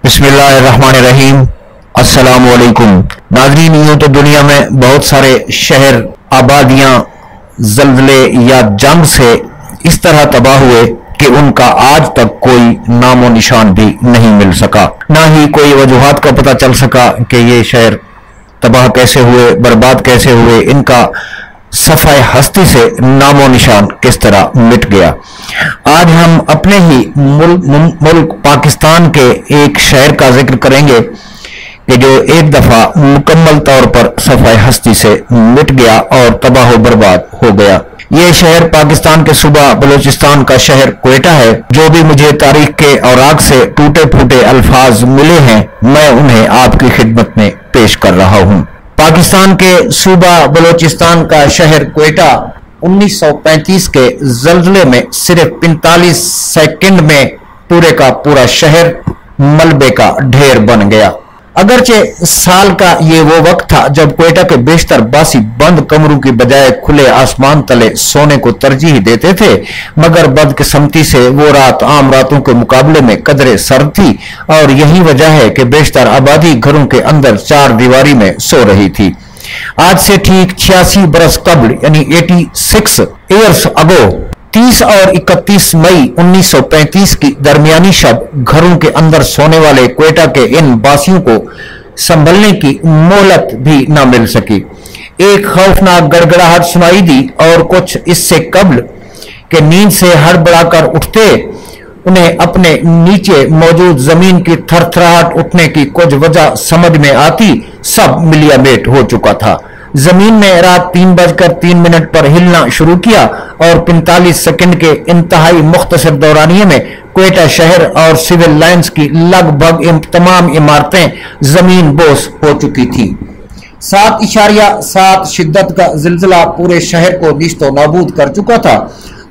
बिस्मिल्लाहिर्रहमानिर्रहीम। अस्सलाम वालेकुम। नाज़रीन, यूं तो दुनिया में बहुत सारे शहर, आबादियां ज़ल्ज़ले या जंग से इस तरह तबाह हुए कि उनका आज तक कोई नामो निशान भी नहीं मिल सका। ना ही कोई वजूहात का पता चल सका कि ये शहर तबाह कैसे हुए, बर्बाद कैसे हुए, इनका सफ़ाए हस्ती से नामो निशान किस तरह मिट गया। आज हम अपने ही मुल्क पाकिस्तान के एक शहर का जिक्र करेंगे कि जो एक दफा मुकम्मल तौर पर सफ़ाए हस्ती से मिट गया और तबाह बर्बाद हो गया। ये शहर पाकिस्तान के सूबा बलूचिस्तान का शहर क्वेटा है। जो भी मुझे तारीख के औराक से टूटे फूटे अल्फाज मिले हैं, मैं उन्हें आपकी खिदमत में पेश कर रहा हूँ। पाकिस्तान के सूबा बलूचिस्तान का शहर क्वेटा 1935 के ज़ल्ज़ले में सिर्फ 45 सेकंड में पूरे का पूरा शहर मलबे का ढेर बन गया। अगरचे साल का ये वो वक्त था जब क्वेटा के बेशतर बासी बंद कमरों की बजाय खुले आसमान तले सोने को तरजीह देते थे, मगर बदकिस्मती से वो रात आम रातों के मुकाबले में कदरे सर्द थी और यही वजह है कि बेशतर आबादी घरों के अंदर चार दीवारी में सो रही थी। आज से ठीक 86 बरस कबल यानी 86 ईयर्स अगो 30 और 31 मई 1935 की दरमियानी शब घरों के अंदर सोने वाले क्वेटा के इन बासियों को संभलने की मोहलत भी न मिल सकी। एक खौफनाक गड़गड़ाहट सुनाई दी और कुछ इससे कबल के नींद से हड़बड़ाकर उठते उन्हें अपने नीचे मौजूद जमीन की थरथराहट उठने की कुछ वजह समझ में आती। सब मिलियामेट हो चुका था। जमीन ने रात 3:03 पर हिलना शुरू किया और 45 सेकंड के इंतहाई मुख्तसर दौरानिये में क्वेटा शहर और सिविल लाइन्स की लगभग तमाम इमारतें जमीन बोस हो चुकी थी। 7.7 शिद्दत का जिलजिला पूरे शहर को निस्तो नाबूद कर चुका था।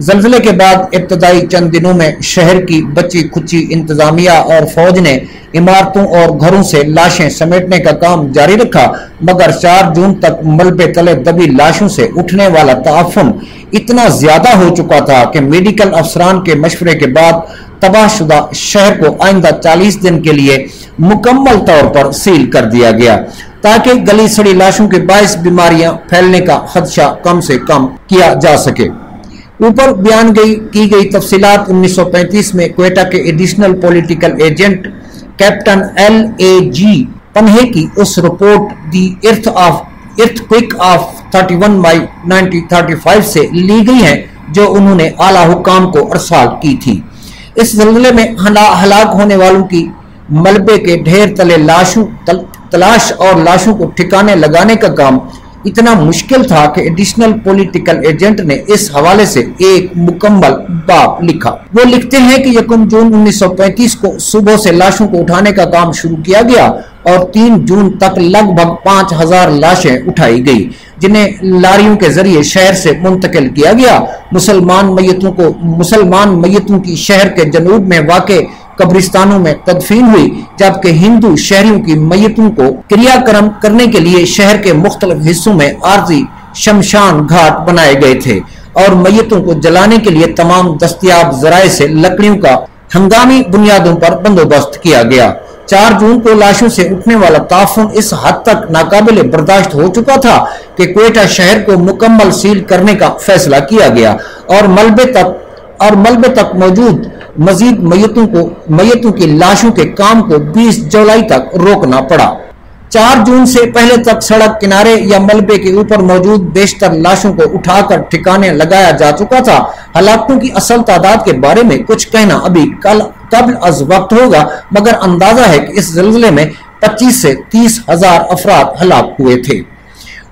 ज़ल्ज़ले के बाद इब्तदाई चंद दिनों में शहर की बची खुची इंतजामिया और फौज ने इमारतों और घरों से लाशें समेटने का काम जारी रखा, मगर 4 जून तक मलबे तले दबी लाशों से उठने वाला ताफुन इतना ज्यादा हो चुका था कि मेडिकल अफसरान के मशवरे के बाद तबाहशुदा शहर को आइंदा 40 दिन के लिए मुकम्मल तौर पर सील कर दिया गया, ताकि गली सड़ी लाशों के बाइस बीमारियां फैलने का खदशा कम से कम किया जा सके। ऊपर बयान की गई तफसीलात 1935 में क्वेटा के additional political agent captain LAG पन्हे की उस रिपोर्ट दी इर्थक्वेक ऑफ 31 मई 1935 से ली गई हैं, जो उन्होंने आला हुकाम को अरसाल की थी। इस ज़ल्ज़ले में हलाक होने वालों की मलबे के ढेर तले तलाश और लाशों को ठिकाने लगाने का काम इतना मुश्किल था कि एडिशनल पॉलिटिकल एजेंट ने इस हवाले से एक मुकम्मल बाब लिखा। वो लिखते हैं कि 1 जून 1935 को सुबह से लाशों को उठाने का काम शुरू किया गया और 3 जून तक लगभग 5000 लाशें उठाई गई, जिन्हें लारियों के जरिए शहर से मुंतकिल किया गया। मुसलमान मैयतों की शहर के जनूब में वाक़े कब्रिस्तानों में तदफीन हुई, जबकि हिंदू शहरियों की मैयतों को क्रियाक्रम करने के लिए शहर के मुख्तलिफ हिस्सों में आर्जी शमशान घाट बनाए गए थे और मैयतों को जलाने के लिए तमाम दस्तयाब जराए से लकड़ियों का हंगामी बुनियादों पर बंदोबस्त किया गया। 4 जून को लाशों से उठने वाला ताफुन इस हद तक नाकाबिले बर्दाश्त हो चुका था कि क्वेटा शहर को मुकम्मल सील करने का फैसला किया गया और मलबे तक मौजूद मजीद मैयतों की लाशों के काम को 20 जुलाई तक रोकना पड़ा। 4 जून से पहले तक सड़क किनारे या मलबे के ऊपर मौजूद बेशतर लाशों को उठाकर ठिकाने लगाया जा चुका था। हलाकों की असल तादाद के बारे में कुछ कहना अभी कबल अज वक्त होगा, मगर अंदाजा है कि इस ज़ल्ज़ले में 25 से 30 हजार अफराद हलाक हुए थे।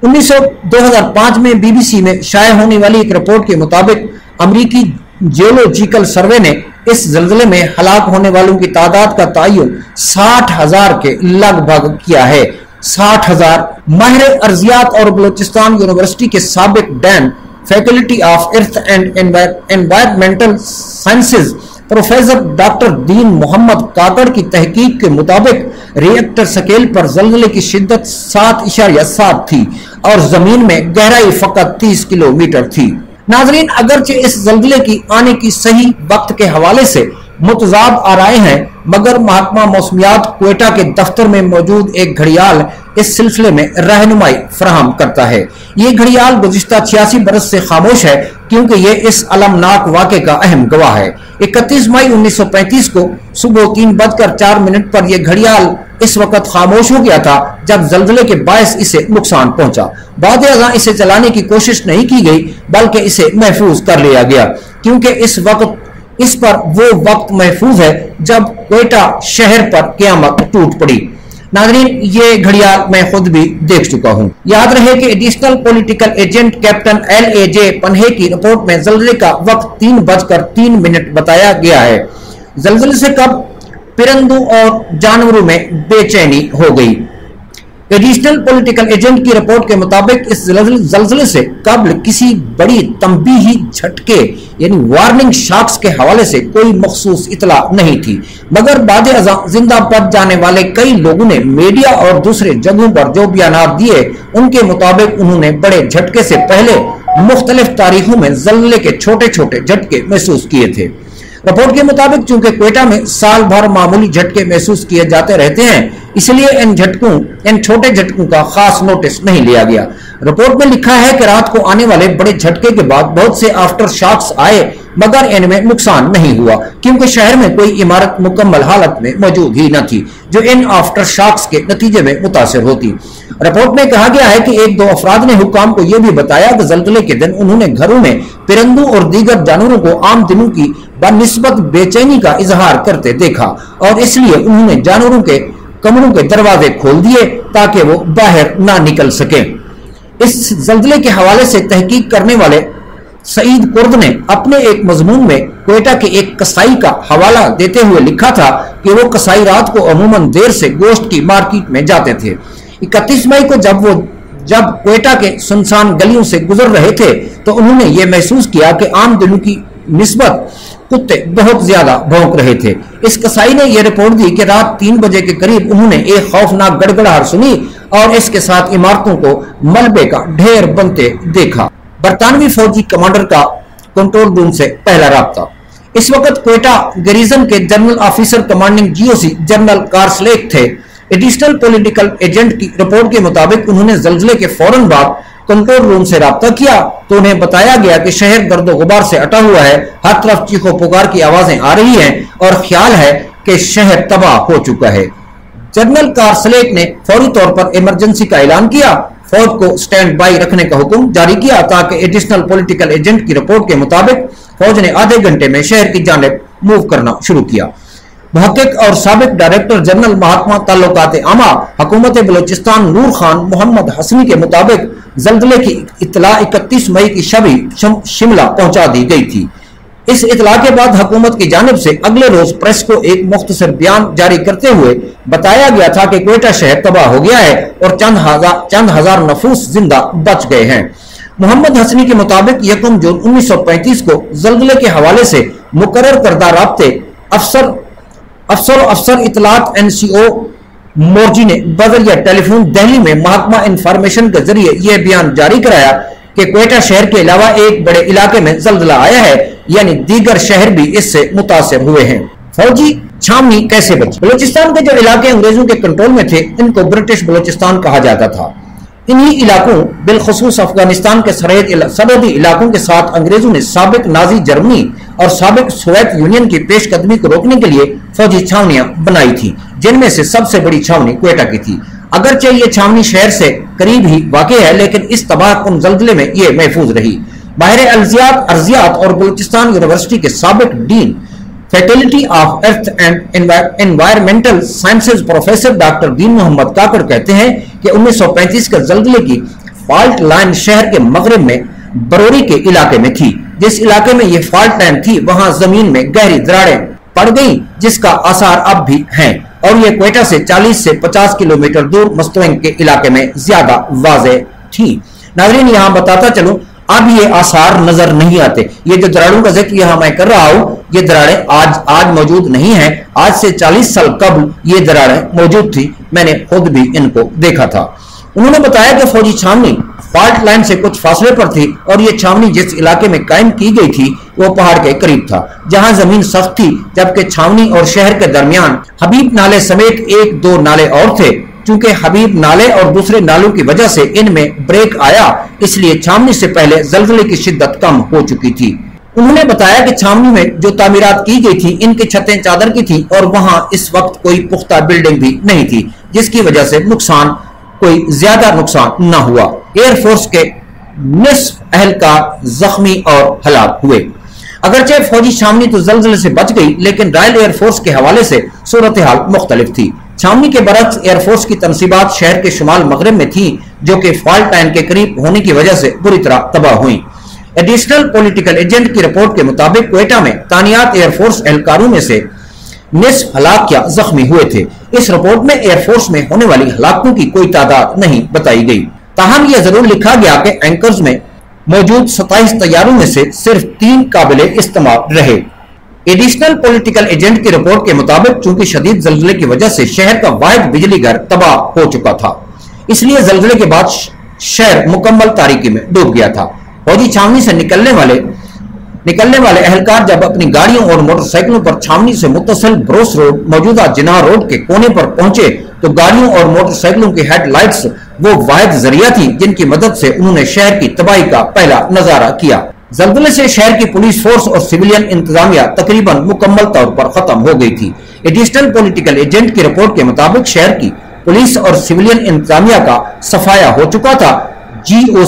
2005 में BBC में शाये होने वाली एक रिपोर्ट के मुताबिक अमरीकी जियोलॉजिकल सर्वे ने इस ज़ल्ज़ले में हलाक होने वालों की तादाद का तयन 60,000 के लगभग किया है। 60,000। माहिर अर्जियात और बलूचिस्तान यूनिवर्सिटी के साबिक Dan faculty of earth and environmental sciences professor doctor दीन मोहम्मद काकड़ की तहकीक के मुताबिक रिएक्टर स्केल पर ज़ल्ज़ले की शिद्दत 7.7 थी और जमीन में गहराई फकत 30 किलोमीटर थी। नाजरीन, अगरचे इस ज़ल्ज़ले की आने की सही वक्त के हवाले से मुतजाद आराए हैं, मगर महकमा मौसमियात क्वेटा के दफ्तर में मौजूद एक घड़ियाल इस सिलसिले में रहनुमाई फराहम करता है। ये घड़ियाल गुज़िश्ता 86 बरस से खामोश है, क्योंकि ये इस अलमनाक वाक़े का अहम गवाह है। 31 मई 1935 को सुबह 3:04 पर यह घड़ियाल इस वक्त खामोश हो गया था जब जल्जले के बायस इसे नुकसान पहुंचा। बाद अज़ां इसे चलाने की कोशिश नहीं की गई, बल्कि इसे महफूज कर लिया गया, क्योंकि इस पर वो वक्त महफूज है जब क्वेटा शहर पर क़यामत टूट पड़ी। नाज़रीन, ये घड़ियाल मैं खुद भी देख चुका हूँ। याद रहे कि additional political agent captain LAJ पन्हे की रिपोर्ट में जल्जले का वक्त 3:03 बताया गया है। जल्जले से कब परिंदों और जानवरों में बेचैनी हो गई। एडिशनल पॉलिटिकल एजेंट की रिपोर्ट के मुताबिक इस जल्जले से कबल किसी बड़ी तंबीही झटके यानी वार्निंग शॉक्स के हवाले से कोई मखसूस इतला नहीं थी, मगर बाद अज़ां जिंदा बच जाने वाले कई लोगों ने मीडिया और दूसरे जगहों पर जो बयानात दिए, उनके मुताबिक उन्होंने बड़े झटके से पहले मुख्तलिफ तारीखों में जल्जले के छोटे छोटे झटके महसूस किए थे। रिपोर्ट के मुताबिक चूंकि क्वेटा में साल भर मामूली झटके महसूस किए जाते रहते हैं, इसलिए इन छोटे झटकों का खास नोटिस नहीं लिया गया। रिपोर्ट में लिखा है कि रात को आने वाले बड़े झटके के बाद बहुत से आफ्टर शॉक्स आए, मगर इनमें नुकसान नहीं हुआ, क्योंकि शहर में कोई इमारत मुकम्मल हालत में मौजूद ही न थी जो इन आफ्टर शॉक्स के नतीजे में मुतासिर होती। रिपोर्ट में कहा गया है कि 1-2 अफराद ने हुक्काम को यह भी बताया कि जल्जले के दिन उन्होंने घरों में परिंदों और दीगर जानवरों को आम दिनों की बनिस्बत बेचैनी का इजहार करते देखा, और इसलिए उन्होंने जानवरों के कमरों के दरवाजे खोल दिए ताकि वो बाहर ना निकल सके। इस जल्जले के हवाले से तहकीक करने वाले सईद कुर्द ने अपने एक मजमून में क्वेटा के एक कसाई का हवाला देते हुए लिखा था कि वो कसाई रात को अमूमन देर से गोश्त की मार्केट में जाते थे। 31 मई को जब क्वेटा के सुनसान गलियों से गुजर रहे थे, तो उन्होंने ये महसूस किया कि आम दिनों की निस्बत कुत्ते बहुत ज्यादा भौंक रहे थे। इस कसाई ने यह रिपोर्ट दी कि रात 3 बजे के करीब उन्होंने एक खौफनाक गड़गड़ाहट सुनी और इसके साथ इमारतों को मलबे का ढेर बनते देखा। बरतानवी फौजी कमांडर का कंट्रोल रूम से पहला राब्ता। इस वक्त क्वेटा गैरिजन के general officer commanding GOC general Carslake थे। एडिशनल पॉलिटिकल एजेंट की रिपोर्ट के मुताबिक उन्होंने जल्जले के फौरन बाद कंट्रोल रूम से राब्ता किया तो उन्हें बताया गया कि शहर गर्दो गुबार से अटा हुआ है, हर तरफ चीखों पुकार की आवाजें आ रही हैं और ख्याल है कि शहर तबाह हो चुका है। जनरल कार्सलेक ने फौरी तौर पर इमरजेंसी का ऐलान किया, फौज को स्टैंड बाई रखने का हुक्म जारी किया ताकि एडिशनल पॉलिटिकल एजेंट की रिपोर्ट के मुताबिक फौज ने आधे घंटे में शहर की जानिब मूव करना शुरू किया। मुहक्किक और साबिक डायरेक्टर जनरल महकमा ताल्लुकात आमा हुकूमत बलोचिस्तान नूर खान मोहम्मद हसनी के मुताबिक जल्जले की इत्तला 31 मई की शबी शिमला पहुंचा दी गई थी। इस इत्तला के बाद हुकूमत की जानिब से अगले रोज प्रेस को एक मुख्तसर बयान जारी करते हुए बताया गया था कि क्वेटा शहर तबाह हो गया है और चंद हजार नफूस जिंदा बच गए हैं। मोहम्मद हसनी के मुताबिक 1 जून 1935 को जल्जले के हवाले से मुकर्रर करदा राब्ते अफसर इतलात NCO मोर्जी ने बजरिया टेलीफोन दिल्ली में महकमा इंफॉर्मेशन के जरिए यह बयान जारी कराया कि क्वेटा शहर के अलावा एक बड़े इलाके में जल्जला आया है, यानी दीगर शहर भी इससे मुतासिर हुए हैं। फौजी छावनी कैसे बची। बलोचिस्तान के जो इलाके अंग्रेजों के कंट्रोल में थे, इनको ब्रिटिश बलोचिस्तान कहा जाता था। इन्हीं इलाकों बिलखुसूस अफगानिस्तान के सरहदी इलाकों के साथ अंग्रेजों ने साबिक नाजी जर्मनी और साबिक सोवियत यूनियन की पेशकदमी को रोकने के लिए फौजी छावनियां बनाई थी, जिनमें से सबसे बड़ी छावनी क्वेटा की थी। अगरचे ये छावनी शहर से करीब ही वाक़ है, लेकिन इस तबाहकुन जल्जले में ये महफूज रही। माहिर अर्जियात और बलूचिस्तान यूनिवर्सिटी के साबिक dean faculty of earth and environmental sciences professor doctor दीन मोहम्मद काकड़ कहते हैं कि 1935 के जल्जले की फॉल्ट लाइन शहर के मगरिब में बरोरी के इलाके में थी। जिस इलाके में ये फॉल्ट लाइन थी, वहां जमीन में गहरी दरारें पड़ गई, जिसका आसार अब भी हैं, और ये क्वेटा से 40 से 50 किलोमीटर दूर मस्तवंग के इलाके में ज्यादा वाज़ेह थी। नाज़रीन, यहाँ बताता चलूं, अब ये आसार नजर नहीं आते। ये जो दरारों का जिक्र यहाँ मैं कर रहा हूँ, ये दरारें आज मौजूद नहीं है। आज से 40 साल कबल ये दरारें मौजूद थी, मैंने खुद भी इनको देखा था। انہوں نے بتایا کہ فوجی چھاونی فالٹ لائن سے کچھ فاصلے پر تھی اور یہ چھاونی جس علاقے میں قائم کی گئی تھی وہ پہاڑ کے قریب تھا جہاں زمین سخت تھی، جبکہ چھاونی اور شہر کے درمیان حبیب نالے سمیت 1-2 نالے اور تھے۔ چونکہ حبیب نالے اور دوسرے نالوں کی وجہ سے ان میں بریک آیا، اس لیے چھاونی سے پہلے زلزلے کی شدت کم ہو چکی تھی۔ انہوں نے بتایا کہ چھاونی میں جو تعمیرات کی گئی تھی ان کی چھتیں چادر کی تھی اور وہاں اس وقت کوئی پختہ بلڈنگ بھی نہیں تھی، جس کی وجہ سے کوئی زیادہ نقصان نہ ہوا۔ ایئر فورس کے نصف اہلکار زخمی اور ہلاک ہوئے۔ اگرچہ فوجی چھاونی تو زلزلے سے بچ گئی، لیکن رائل ایئر فورس کے حوالے سے صورتحال مختلف تھی۔ چھاونی کے برعکس ایئر فورس کی تنصیبات شہر کے شمال مغرب میں تھیں، جو کہ فالٹ لائن کے قریب ہونے کی وجہ سے بری طرح تباہ ہوئیں۔ ایڈیشنل پولیٹیکل ایجنٹ کی رپورٹ کے مطابق کوئٹہ میں تعینات ایئر فورس اہلکاروں میں سے نصف ہلاک یا زخمی ہوئے تھے۔ اس رپورٹ میں ایئر فورس میں ہونے والی ہلاکتوں کی کوئی تعداد نہیں بتائی گئی، تاہم یہ ضرور لکھا گیا کہ اینکرز میں موجود 27 طیاروں میں سے صرف 3 قابل استعمال رہے۔ ایڈیشنل پولیٹیکل ایجنٹ کی رپورٹ کے مطابق چونکہ شدید زلزلے کی وجہ سے شہر کا واحد بجلی گھر تباہ ہو چکا تھا، اس لیے زلزلے کے بعد شہر مکمل تاریکی میں ڈوب گیا تھا۔ فوجی چھاونی سے نکلنے والے اہلکار جب اپنی گاڑیوں اور موٹر سائیکلوں پر چھاونی سے متصل بروس روڈ موجودہ جناح روڈ کے کونے پر پہنچے تو گاڑیوں اور موٹر سائیکلوں کی ہیڈ لائٹس وہ واحد ذریعہ تھی جن کی مدد سے انہوں نے شہر کی تباہی کا پہلا نظارہ کیا۔ زلزلے سے شہر کی پولیس فورس اور سویلین انتظامیہ تقریباً مکمل طور پر ختم ہو گئی تھی۔ ایڈیشنل پولیٹیکل ایجنٹ کی رپورٹ کے مطابق شہر کی پولیس اور سویلین انتظامیہ کا صفایا ہو چکا تھا۔ جی او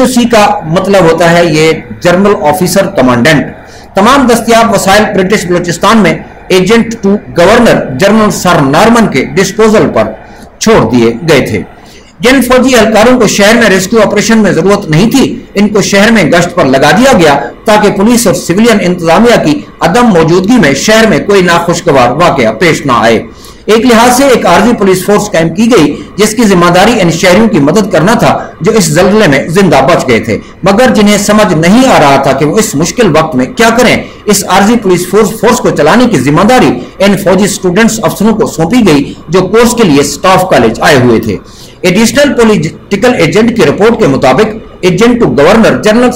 سی کا مطلب ہوتا ہے یہ جنرل آفیسر کمانڈنٹ۔ تمام دستیاب وسائل برٹش بلوچستان میں agent to governor general sir Norman کے ڈسپوزل پر چھوڑ دیے گئے تھے۔ جن فوجی اہلکاروں کو شہر میں ریسکیو آپریشن میں ضرورت نہیں تھی ان کو شہر میں گشت پر لگا دیا گیا تاکہ پولیس اور سویلین انتظامیہ کی عدم موجودگی میں شہر میں کوئی ناخوشگوار واقعہ پیش نہ آئے۔ ایک لحاظ سے ایک عارضی پولیس فورس قائم کی گئی جس کی ذمہ داری ان شہریوں کی مدد کرنا تھا جو اس زلزلے میں زندہ بچ گئے تھے، مگر جنہیں سمجھ نہیں آ رہا تھا کہ وہ اس مشکل وقت میں کیا کریں۔ اس عارضی پولیس فورس کو چلانے کی ذمہ داری ان فوجی اسٹوڈنٹس افسروں کو سونپی گئی جو کورس کے لیے سٹاف کالج آئے ہوئے تھے۔ ایڈیشنل پولیٹیکل ایجنٹ کی رپورٹ کے مطابق agent to governor general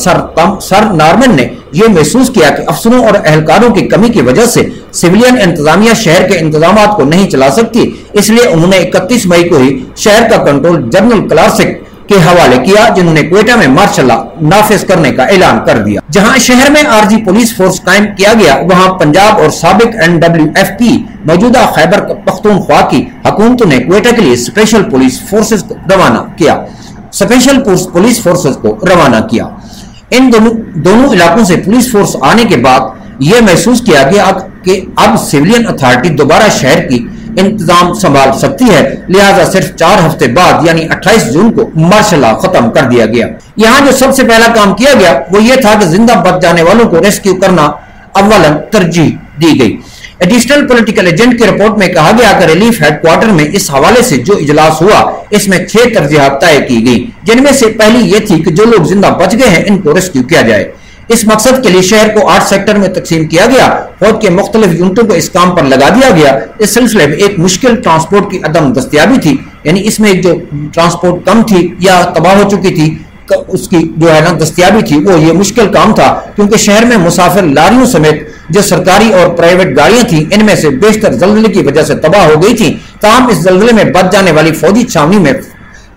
sir Norman نے یہ محسوس کیا کہ افسروں اور اہلکاروں کی کمی کی وجہ سے سویلین انتظامیہ شہر کے انتظامات کو نہیں چلا سکتی، اس لیے انہوں نے 31 مئی کو ہی شہر کا کنٹرول جنرل کلاسک کے حوالے کیا، جنہوں نے کوئٹہ میں مارشل لا نافذ کرنے کا اعلان کر دیا۔ جہاں شہر میں عارضی پولیس فورس قائم کیا گیا وہاں پنجاب اور سابق NWFP موجودہ خیبر پختونخوا کی حکومتوں نے کوئٹہ کے لیے اسپیشل پولیس فورسز کو روانہ کیا۔ ان دونوں علاقوں سے پولیس فورس آنے کے بعد یہ محسوس کیا گیا کہ اب سویلین اتھارٹی دوبارہ شہر کی انتظام سنبھال سکتی ہے، لہٰذا صرف 4 ہفتے بعد یعنی 28 جون کو مارشل لا ختم کر دیا گیا۔ یہاں جو سب سے پہلا کام کیا گیا وہ یہ تھا کہ زندہ بچ جانے والوں کو ریسکیو کرنا اولاً ترجیح دی گئی۔ ایڈیشنل پولیٹیکل ایجنٹ کی رپورٹ میں کہا گیا کہ ریلیف ہیڈ کوارٹر میں اس حوالے سے جو اجلاس ہوا اس میں 6 ترجیحات طے کی گئی، جن میں سے پہلی یہ تھی کہ جو لوگ زندہ بچ گئے ہیں ان کو ریسکیو کیا جائے۔ اس مقصد کے لیے شہر کو 8 سیکٹر میں تقسیم کیا گیا، فوج کے مختلف یونٹوں کو اس کام پر لگا دیا گیا۔ اس سلسلے میں ایک مشکل ٹرانسپورٹ کی عدم دستیابی تھی، یعنی اس میں جو ٹرانسپورٹ کم تھی یا تباہ ہو چکی تھی اس کی جو ہے نا دستیابی تھی وہ یہ مشکل کام تھا، کیونکہ شہر میں مسافر لاریوں سمیت جو سرکاری اور پرائیویٹ گاڑیاں تھیں ان میں سے بیشتر زلزلے کی وجہ سے تباہ ہو گئی تھیں۔ تاہم اس زلزلے میں بچ جانے والی فوجی چھاونی میں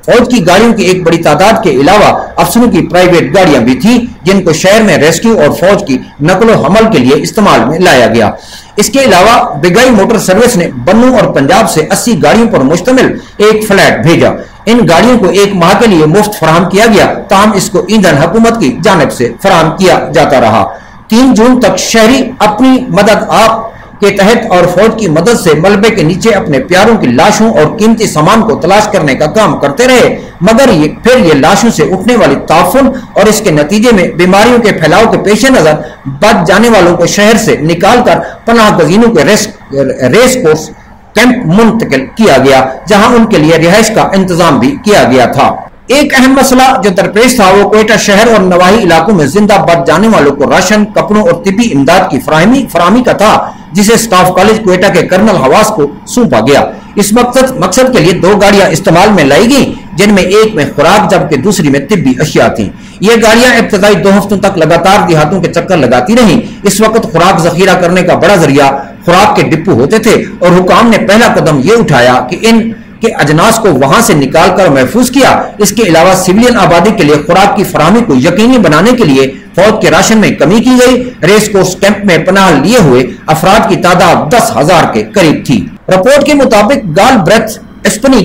فوج کی گاڑیوں کی ایک بڑی تعداد کے علاوہ افسروں کی پرائیویٹ گاڑیاں بھی تھیں جن کو شہر میں ریسکیو اور فوج کی نقل و حمل کے لیے استعمال میں لایا گیا۔ اس کے علاوہ بگائی موٹر سروس نے بنوں اور پنجاب سے 80 گاڑیوں پر مشتمل ایک فلیٹ بھیجا۔ ان گاڑیوں کو 1 ماہ کے لیے مفت فراہم کیا گیا، تاہم اس کو ایندھن حکومت کی جانب سے فراہم کیا جاتا رہا۔ 3 جون تک شہری اپنی مدد آپ کے تحت اور فوج کی مدد سے ملبے کے نیچے اپنے پیاروں کی لاشوں اور قیمتی سامان کو تلاش کرنے کا کام کرتے رہے، مگر پھر یہ لاشوں سے اٹھنے والی تعفن اور اس کے نتیجے میں بیماریوں کے پھیلاؤ کے پیش نظر بچ جانے والوں کو شہر سے نکال کر پناہ گزینوں کے ریس کورس کیمپ منتقل کیا گیا، جہاں ان کے لیے رہائش کا انتظام بھی کیا گیا تھا۔ ایک اہم مسئلہ جو درپیش تھا وہ کوئٹہ شہر اور نواحی علاقوں میں زندہ بچ جانے والوں کو راشن، کپڑوں اور طبی امداد کی فراہمی کا تھا، جسے سٹاف کالج کوئٹہ کے کرنل حواس کو سونپا گیا۔ इस मकसद के लिए 2 गाड़ियां इस्तेमाल में लाई गई, जिनमें एक में खुराक जबकि दूसरी में तिब्बी अशिया थी। ये गाड़ियां इब्तदाई 2 हफ्तों तक लगातार देहातों के चक्कर लगाती रहीं। इस वक्त खुराक जखीरा करने का बड़ा जरिया खुराक के डिपो होते थे और हुकाम ने पहला कदम ये उठाया कि इन के अजनास को वहां से निकाल कर महफूज किया। इसके अलावा सिविलियन आबादी के लिए खुराक की फराहमी को यकीनी बनाने के लिए फौज के राशन में कमी की गई। रेस कोर्स कैंप में पनाह लिए हुए अफराद की तादाद 10,000 के करीब थी। रिपोर्ट के मुताबिक गाल ब्रेथ एस्पनी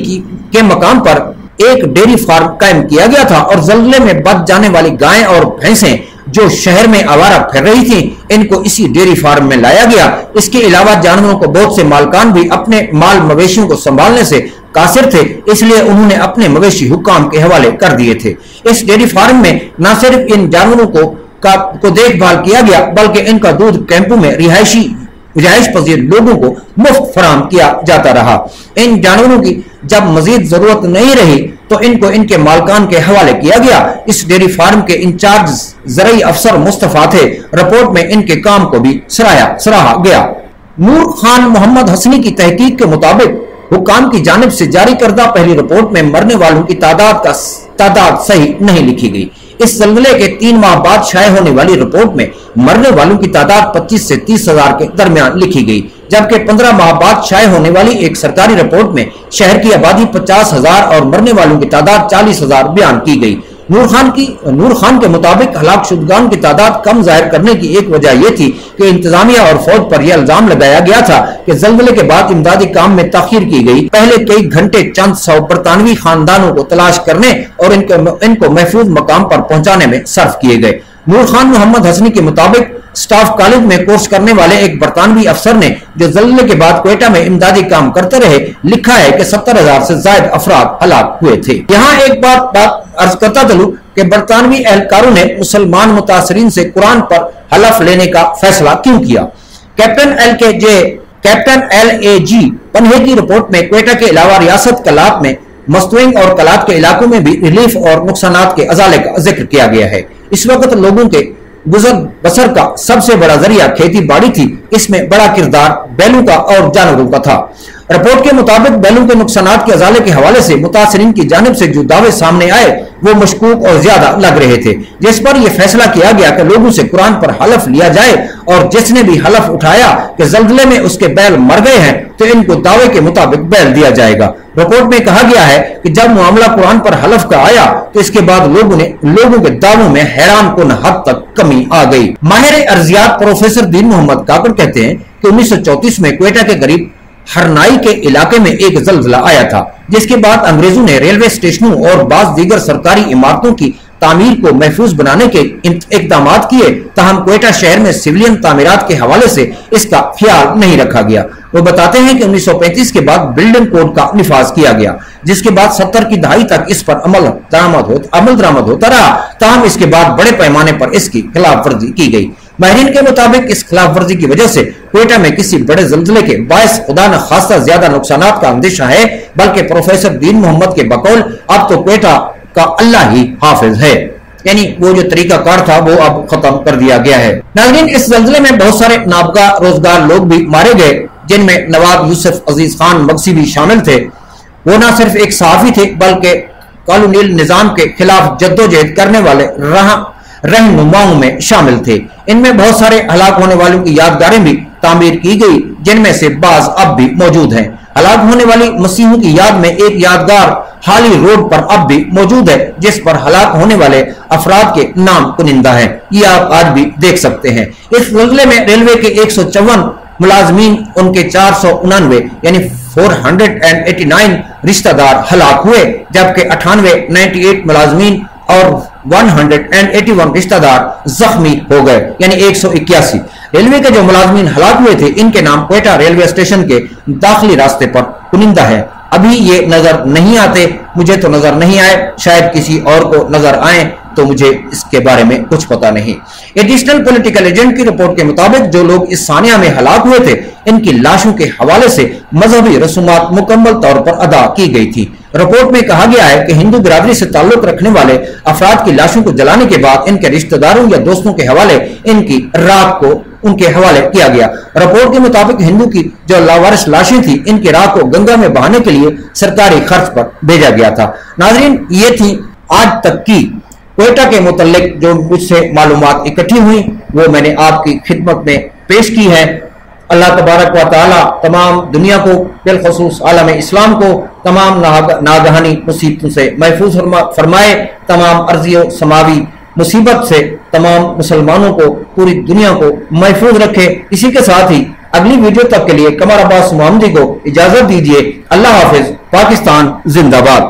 के मकाम पर एक डेयरी फार्म कायम किया गया था और जल्जले में बच जाने वाली गायें और भैंसें जो शहर में आवारा फिर रही थी, इनको इसी डेयरी फार्म में लाया गया। इसके अलावा जानवरों को बहुत से मालकान भी अपने माल मवेशियों को संभालने से कासिर थे, इसलिए उन्होंने अपने मवेशी हुक्काम के हवाले कर दिए थे। इस डेयरी फार्म में न सिर्फ इन जानवरों को देखभाल किया गया, बल्कि इनका दूध कैंपों में रिहाइश पजीर लोगों को मुफ्त फराहम किया जाता रहा। इन जानवरों की जब मजीद जरूरत नहीं रही तो इनको इनके मालकान के हवाले किया गया। इस डेयरी फार्म के इंचार्ज ज़रई अफसर मुस्तफा थे। रिपोर्ट में इनके काम को भी सराहा गया। नूर खान मोहम्मद हसनी की तहकीक के मुताबिक हुकाम की जानिब से जारी करदा पहली रिपोर्ट में मरने वालों की तादाद सही नहीं लिखी गई। इस जल्जले के 3 माह बाद शाये होने वाली रिपोर्ट में मरने वालों की तादाद 25 से 30,000 के दरमियान लिखी गई, जबकि 15 माह बाद शाये होने वाली एक सरकारी रिपोर्ट में शहर की आबादी 50,000 और मरने वालों की तादाद 40,000 बयान की गई। नूर खान के मुताबिक हलाक शुदगान की तादाद कम जाहिर करने की एक वजह यह थी कि इंतजामिया और फौज पर यह इल्जाम लगाया गया था कि जल्जले के बाद इमदादी काम में ताखीर की गई। पहले कई घंटे चंद सौ बरतानवी खानदानों को तलाश करने और इनको महफूज मकाम पर पहुंचाने में सर्फ किए गए। नूर खान मोहम्मद हसनी के मुताबिक स्टाफ कॉलेज में कोर्स करने वाले एक बरतानवी अफसर ने, जो जल्जले के बाद क्वेटा में इमदादी काम करते रहे, लिखा है कि 70,000 से ज्यादा अफराद हलाक हुए थे। यहाँ एक बात अर्ज करता चलूं कि बरतानवी एहलकारों ने मुसलमान मुतासरीन से कुरान पर हलफ लेने का फैसला क्यों किया। कैप्टन LAG पन्हे की रिपोर्ट में क्वेटा के अलावा रियासत कलात में मस्तूइंग और कलात के इलाकों में भी रिलीफ और नुकसानात के अजाले का जिक्र किया गया है। इस वक्त लोगों के गुजर बसर का सबसे बड़ा जरिया खेती बाड़ी थी। इसमें बड़ा किरदार बैलों का और जानवरों का था। रिपोर्ट के मुताबिक बैलों के नुकसानात के अजाले के हवाले से मुतासरीन की जानिब से जो दावे सामने आए वो मशकूक और ज्यादा लग रहे थे, जिस पर यह फैसला किया गया कि लोगों से कुरान पर हलफ लिया जाए और जिसने भी हलफ उठाया कि जल्जले में उसके बैल मर गए हैं तो इनको दावे के मुताबिक बैल दिया जाएगा। रिपोर्ट में कहा गया है कि जब मामला कुरान पर हलफ का आया तो इसके बाद लोगों के दावों में हैरान कुन हद तक कमी आ गई। माहिर अर्जियात प्रोफेसर दीन मोहम्मद काकड़ कहते हैं कि 1934 में क्वेटा के करीब हरनाई के इलाके में एक जल्जला आया था, जिसके बाद अंग्रेजों ने रेलवे स्टेशनों और बाज़ दीगर सरकारी इमारतों की तामीर को महफूज बनाने के इक़दाम किए। ताहम क्वेटा शहर में सिविलियन तामीरात के हवाले से इसका ख्याल नहीं रखा गया। वो बताते हैं कि 1935 के बाद बिल्डिंग कोड का निफाज किया गया, जिसके बाद 70 की दहाई तक इस पर अमल दरामद होता रहा। ताहम इसके बाद बड़े पैमाने पर इसकी खिलाफ वर्जी की गई। माहिरीन के मुताबिक इस खिलाफ वर्जी की वजह से क्वेटा में किसी बड़े जल्जले के बायस खुदा न खासा ज्यादा नुकसानात का अंदेशा है, बल्कि प्रोफेसर दीन मोहम्मद के बकौल अब तो क्वेटा का अल्लाह ही हाफिज है, यानी वो जो तरीका कार था वो अब खत्म कर दिया गया है। नाज़रीन, इस जल्जले में बहुत सारे नाबगा रोजगार लोग भी मारे गए, जिनमें नवाब यूसुफ अजीज खान मगसी भी शामिल थे। वो न सिर्फ एक सहाफी थे बल्कि कॉलोनियल निजाम के खिलाफ जद्दोजहद करने वाले रहनुमाओं में शामिल थे। इनमें बहुत सारे हलाक होने वालों की यादगारें भी तामीर की गई, जिनमें से बाज अब भी मौजूद हैं। हलाक होने वाली मसीहों की याद में एक यादगार हाली रोड पर अब भी मौजूद है, जिस पर हलाक होने वाले अफराद के नाम कुनिंदा है। ये आप आज भी देख सकते हैं। इस जल्जले में रेलवे के 154 मुलाजमीन, उनके 499 यानी 489 रिश्तेदार हलाक हुए, जबकि 98 मुलाजमीन और 181 रिश्तेदार जख्मी हो गए, यानी 181। रेलवे के जो मुलाजमीन हलाक हुए थे, इनके नाम क्वेटा रेलवे स्टेशन के दाखिली रास्ते पर कुनिंदा है। अभी ये नजर नहीं आते, मुझे तो नजर नहीं आए, शायद किसी और को नजर आए, तो मुझे इसके बारे में कुछ पता नहीं। एडिशनल पॉलिटिकल एजेंट की रिपोर्ट के मुताबिक जो लोग इस सानिया में हलाक हुए थे, इनकी लाशों के हवाले से मजहबी रसूमात मुकम्मल तौर पर अदा की गई थी। रिपोर्ट में कहा गया है कि हिंदू बिरादरी से ताल्लुक रखने वाले अफराद की लाशों को जलाने के बाद इनके रिश्तेदारों या दोस्तों के हवाले इनकी राख को ان کے حوالے کیا گیا۔ رپورٹ کے مطابق ہندو کی جو لاوارث لاشیں تھیں ان کی راہ کو گنگا میں بہانے کے لیے سرکاری خرچ پر بھیجا گیا تھا۔ ناظرین، یہ تھی آج تک کی کوئٹہ کے متعلق جو مجھ سے معلومات اکٹھی ہوئی وہ میں نے آپ کی خدمت میں پیش کی ہے۔ اللہ تبارک و تعالی تمام دنیا کو بالخصوص عالم اسلام کو تمام ناگہانی مصیبتوں سے محفوظ فرمائے، تمام ارضی و سماوی مصیبت سے تمام مسلمانوں کو پوری دنیا کو محفوظ رکھے۔ اسی کے ساتھ ہی اگلی ویڈیو تک کے لیے قمر عباس محمدی کو اجازت دیجیے۔ اللہ حافظ۔ پاکستان زندہ باد۔